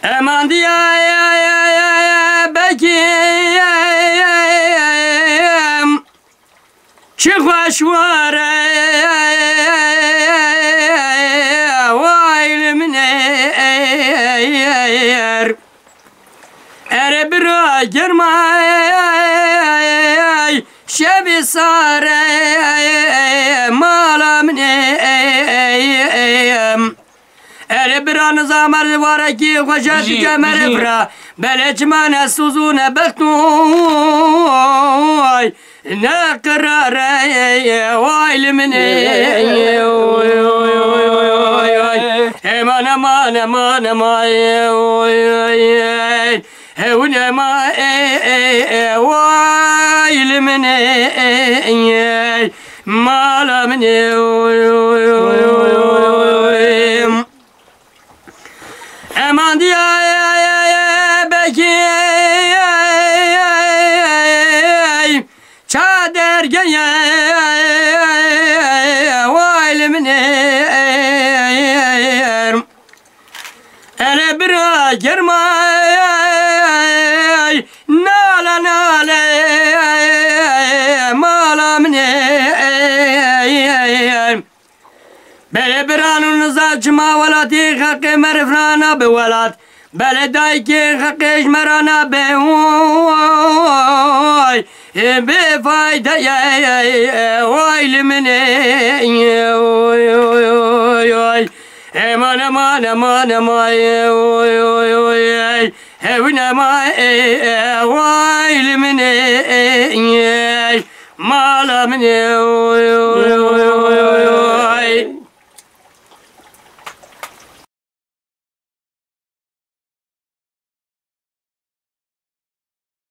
Eman diye bekiyem çıkmış var vailminer ere bir girmay şebi sare malamneyem ere bir an zaman var ki koşar kemer bra belecmane suzune bektoy ne karar vailmine eman eman eman eman hevne ma vailmine malamne eman diye bekiyem çader geye vailminer ere bir girmay nala nala malamner bele bir anınıza çıma velati hakkı merifrana be velat bele dayki hakkı eşmerana be oy be fayda vailmine eman eman eman eman hevne ma vailmine malamne